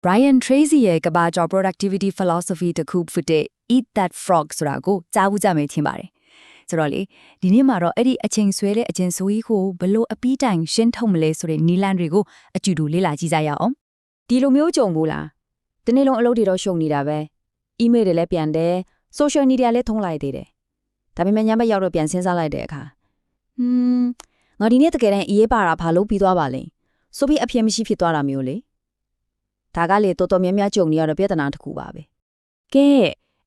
Brian Tracy ရဲ့ကဘာကျော် productivity philosophy တခုဖြစ်တဲ့ Eat That Frog ဆိုတာကိုကြားဘူးကြမယ်ထင်ပါတယ်ဆိုတော့လေဒီနေ့မှာတော့အဲ့ဒီအချိန်ဆွဲတဲ့အကျဉ်းဆိုကြီးကိုဘလို့အပီးတိုင်ရှင်းထုတ်မလဲဆိုတဲ့နီလန်တွေကိုအကျူတူလေ့လာကြည့်ကြရအောင်ဒီလိုမျိုးကြုံဘူးလားဒီနေ့လုံးအလုပ်တွေတော့ရှုံနေတာပဲ email တွေလည်းပြန်တယ် social media လည်းထုံးလိုက်သေးတယ်ဒါပေမဲ့ညဘက်ရောက်တော့ပြန်စဉ်းစားလိုက်တဲ့အခါငါဒီနေ့တကယ်တမ်းအေးပါတာဘာလို့ပြီးသွားပါလဲဆိုပြီးအပြည့်မရှိဖြစ်သွားတာမျိုးလေဒါကလေတော်တော်များများကြုံနေရတဲ့ပြဿနာတစ်ခုပါပဲ ကဲ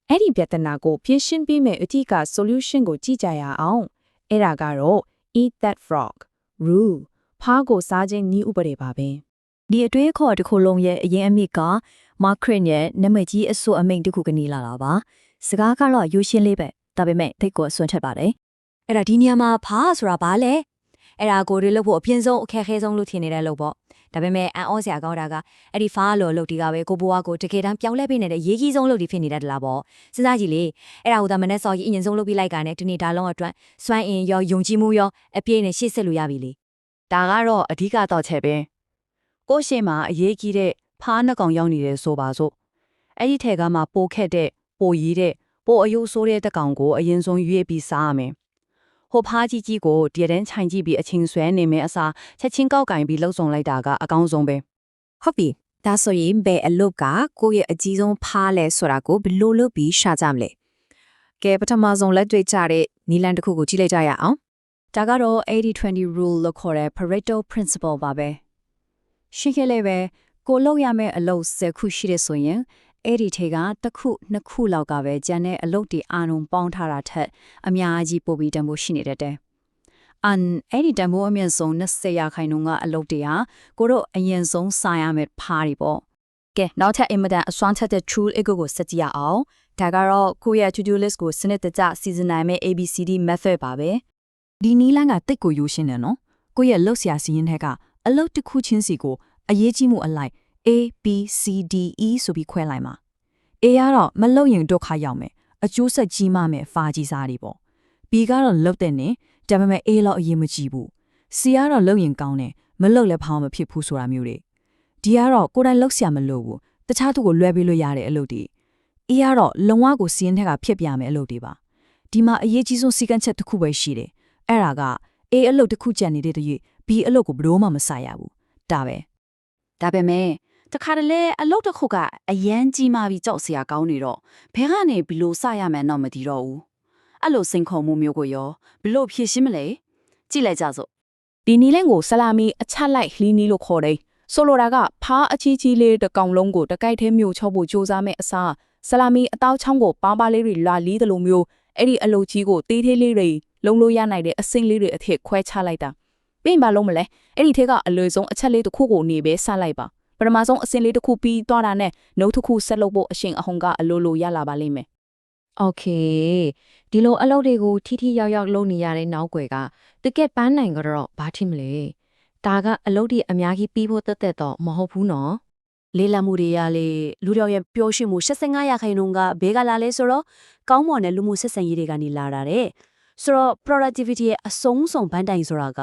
အဲ့ဒီပြဿနာကိုဖြေရှင်းပေးမယ်အထက်က solution ကိုကြည့်ကြရအောင်အဲ့ဒါကတော့ eat that frog rule ဖားကိုစားခြင်းနည်းဥပဒေပါပဲ ဒီအတွေးခေါ်တစ်ခုလုံးရဲ့အရင်အမိကမာခရစ်ရဲ့နာမည်ကြီးအဆိုအမိန့်တစ်ခုကနေလာတာပါစကားကတော့ရိုးရှင်းလေးပဲဒါပေမဲ့ထိတ်ကိုဆွန့်ထက်ပါတယ်အဲ့ဒါဒီနေရာမှာဖားဆိုတာဘာလဲအဲ့ဒါကိုတွေလို့ဖို့အပြင်းဆုံးအခက်အခဲဆုံးလို့ထင်နေတဲ့လို့ပေါ့ဒါပေမဲ့အန်အောစရာကောင်းတာကအဲ့ဒီဖားလို့လို့ဒီကပဲကိုဘွားကိုတကယ်တမ်းပြောင်းလဲပေးနေတဲ့ရေးကြီးဆုံးလို့ဒီဖြစ်နေတတ်လားပေါ့စဉ်းစားကြည့်လေအဲ့ဒါဟိုဒါမနဲ့စော်ကြီးအရင်ဆုံးလုပ်ပြီးလိုက်ကနေဒီနေ့ဒါလုံးအတွက်စွမ်းအင်ရောယုံကြည်မှုရောအပြည့်နဲ့ရှေ့ဆက်လို့ရပြီလေ ဒါကတော့အဓိကတော့ချက်ပဲကိုယ့်ရှေ့မှာအရေးကြီးတဲ့ဖားနှကောင်ရောက်နေတယ်ဆိုပါစို့အဲ့ဒီထဲကမှပိုခက်တဲ့ပိုရည်တဲ့ပိုအယိုးဆိုးတဲ့တကောင်ကိုအရင်ဆုံးရွေးပြီးစားရမယ်ဟိုဖားကြီးကိုတရတဲ့ခြိုင်ကြည့်ပြီးအချင်းဆွဲနေမယ်အစားချက်ချင်းကောက်ကင်ပြီးလှုပ်ဆောင်လိုက်တာကအကောင်းဆုံးပဲ ဟုတ်ပြီဒါဆိုရင်ဘယ်အလုပ်ကကိုယ့်ရဲ့အကြီးဆုံးဖားလဲဆိုတာကိုဘယ်လိုလုပ်ပြီးရှာကြမလဲကဲပထမဆုံးလက်တွေ့ကြတဲ့နီလန်တစ်ခုကိုကြည့်လိုက်ကြရအောင် ဒါကတော့ 80-20 rule လို့ခေါ်တဲ့ Pareto principle ပါပဲရှင်းခဲ့လေပဲကိုလုပ်ရမယ့်အလုပ်10ခုရှိတဲ့ဆိုရင်အဲ့ဒီထဲကတစ်ခုနှစ်ခုလောက်ကပဲကျန်တဲ့အလုပ်တွေအာရုံပေါင်းထားတာထက်အများကြီးပိုပြီးတန်ဖိုးရှိနေတတ်တယ်။အဲ့ဒီတန်ဖိုးအမြင့်ဆုံး20ရာခိုင်နှုန်းကအလုပ်တွေဟာကိုတို့အရင်ဆုံးစာရမယ့်ဖားတွေပေါ့။ကဲနောက်ထပ်အင်မတန်အစွမ်းထက်တဲ့ tool အကိုကိုစကြည့်ရအောင်။ဒါကတော့ကိုယ့်ရဲ့ to-do list ကိုစနစ်တကျစီစဉ်နိုင်မယ့် ABCD method ပါပဲ။ဒီနီးလန်းကတိတ်ကိုရိုးရှင်းတယ်နော်။ကိုယ့်ရဲ့လုပ်စရာစီးရင်ထဲကအလုပ်တစ်ခုချင်းစီကိုအရေးကြီးမှုအလိုက်A B C D E ဆိုပြီးခွဲလိုက်မှာ A ကတော့မလုပ်ရင်ဒုက္ခရောက်မယ်အကျိုးဆက်ကြီးမှမယ်ဖာကြီးစားတွေပေါ့ B ကတော့လုပ်တဲ့နဲ့ဒါပေမဲ့ A လောက်အရေးမကြီးဘူး C ကတော့လုပ်ရင်ကောင်းတယ်မလုပ်လည်းဖောင်းမဖြစ်ဘူးဆိုတာမျိုးတွေ D ကတော့ကိုယ်တိုင်လုပ်ဆရာမလို့ဘူးတခြားသူကိုလွှဲပေးလို့ရတဲ့အလုပ်တွေ E ကတော့လုံဝကိုစီးရင်ထက်ကဖြစ်ပြမယ်အလုပ်တွေပါဒီမှာအရေးကြီးဆုံးစီကံချက်တစ်ခုပဲရှိတယ်အဲ့ဒါက A အလုပ်တစ်ခုကြံနေတဲ့တည်း B အလုပ်ကိုဘယ်တော့မှမဆိုင်ရဘူးဒါပဲ ဒါပေမဲ့တခါတလေအလုပ်တစ်ခုကအရန်ကြီးမှပြီးကြောက်စရာကောင်းနေတော့ဘဲကနေဘလို့စရမယ်တော့မသိတော့ဘူးအဲ့လိုစိန်ခေါ်မှုမျိုးကိုရောဘလို့ဖြည့်ရှင်းမလဲကြည့်လိုက်ကြစို့ ဒီနီလန်ကိုဆလာမီအချက်လိုက်လှီးနီးလို့ခေါ်တယ်ဆိုလိုတာကဖားအကြီးကြီးလေးတစ်ကောင်လုံးကိုတကိုက်ထဲမျိုးချောဖို့စူးစမ်းမဲ့အစားဆလာမီအတောက်ချောင်းကိုပါပါလေးတွေလာလီးတယ်လို့မျိုးအဲ့ဒီအလုပ်ကြီးကိုတေးသေးလေးတွေလုံးလို့ရနိုင်တဲ့အစိမ့်လေးတွေအထက်ခွဲချလိုက်တာပြင်ပါလုံးမလဲအဲ့ဒီထက်ကအလွယ်ဆုံးအချက်လေးတစ်ခုကိုနေပဲဆက်လိုက်ပါပထမဆုံးအစင်လေးတစ်ခုပြီးသွားတာနဲ့နှုတ်တစ်ခုဆက်လုပ်ဖို့အရှင်အဟုန်ကအလိုလိုရလာပါလိမ့်မယ် Okay ဒီလိုအလုပ်တွေကိုထိထိရောက်ရောက်လုပ်နေရတဲ့နောက်ွယ်ကတကက်ပန်းနိုင်ကြတော့ဘာထိမလဲဒါကအလုပ်တွေအများကြီးပြီးဖို့တက်တက်တော့မဟုတ်ဘူးနော် လေးလံမှုတွေရလေလူတော်ရဲ့ပျော်ရွှင်မှု85ရာခိုင်နှုန်းကဘေးကလာလဲဆိုတော့ကောင်းမွန်တဲ့လူမှုဆက်ဆံရေးတွေကနေလာတာတဲ့ဆိုတော့ productivity ရဲ့အဆုံးစွန်ဘန်းတိုင်ဆိုတာက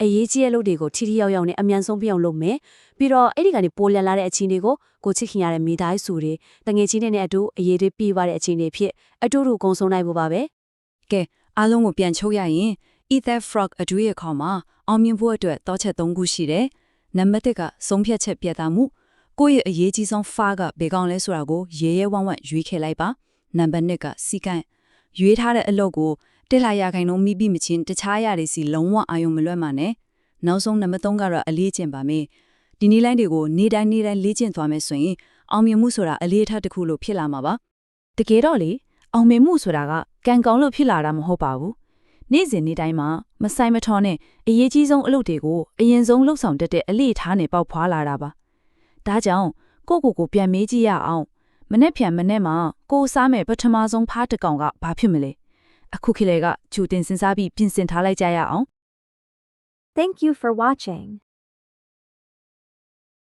အရေးကြီးတဲ့လုပ်တွေကိုထိထိရောက်ရောက်နဲ့အမြန်ဆုံးပြအောင်လုပ်မယ်ပြီးတော့အဲ့ဒီကနေပိုလည်လာတဲ့အချင်းတွေကိုကိုချစ်ခင်ရတဲ့မိသားစုတွေတငယ်ချင်းတွေနဲ့အတူအရေးတွေပြည့်သွားတဲ့အချင်းတွေဖြစ်အတူတူကုံဆုံးနိုင်ဖို့ပါပဲ ကဲအားလုံးကိုပြန်ချုပ်ရရင် Ether Frog အတွေ့အခေါ်မှာအောင်မြင်ဖို့အတွက်တောချက်3ခုရှိတယ်နံပါတ်1ကဆုံးဖြတ်ချက်ပြတ်သားမှုကိုယ့်ရဲ့အရေးကြီးဆုံး far ကဘယ်ကောင်လဲဆိုတာကိုရဲရဲဝံ့ဝံ့ရွေးခဲ့လိုက်ပါနံပါတ်2ကစီကံရွေးထားတဲ့အလုပ်ကိုတက်လာရခိုင်နှုန်းမိပြီးမချင်းတခြားရတွေစီလုံးဝအာရုံမလွတ်မှနဲ့နောက်ဆုံးနံပါတ်3ကတော့အလေးကျင့်ပါမယ်ဒီနည်းလိုင်းတွေကိုနေ့တိုင်းလေ့ကျင့်သွားမယ်ဆိုရင်အောင်မြင်မှုဆိုတာအလေးထားတစ်ခုလို့ဖြစ်လာမှာပါတကယ်တော့လေအောင်မြင်မှုဆိုတာကကံကောင်းလို့ဖြစ်လာတာမဟုတ်ပါဘူးနေ့စဉ်နေ့တိုင်းမှာမဆိုင်မထောနဲ့အရေးကြီးဆုံးအလုပ်တွေကိုအရင်ဆုံးလှုပ်ဆောင်တတ်တဲ့အလေးထားနဲ့ပေါက်ဖွာလာတာပါဒါကြောင့်ကိုပြန်မေးကြည့်ရအောင်မနေ့ဖြန်မနေ့မှာကိုစားမဲ့ပထမဆုံးဖားတစ်ကောင်ကဘာဖြစ်မလဲအခုခေတ်ကဂျူတင်စဉ်းစားပြီးပြင်ဆင်ထားလိုက်ကြရအောင် Thank you for watching.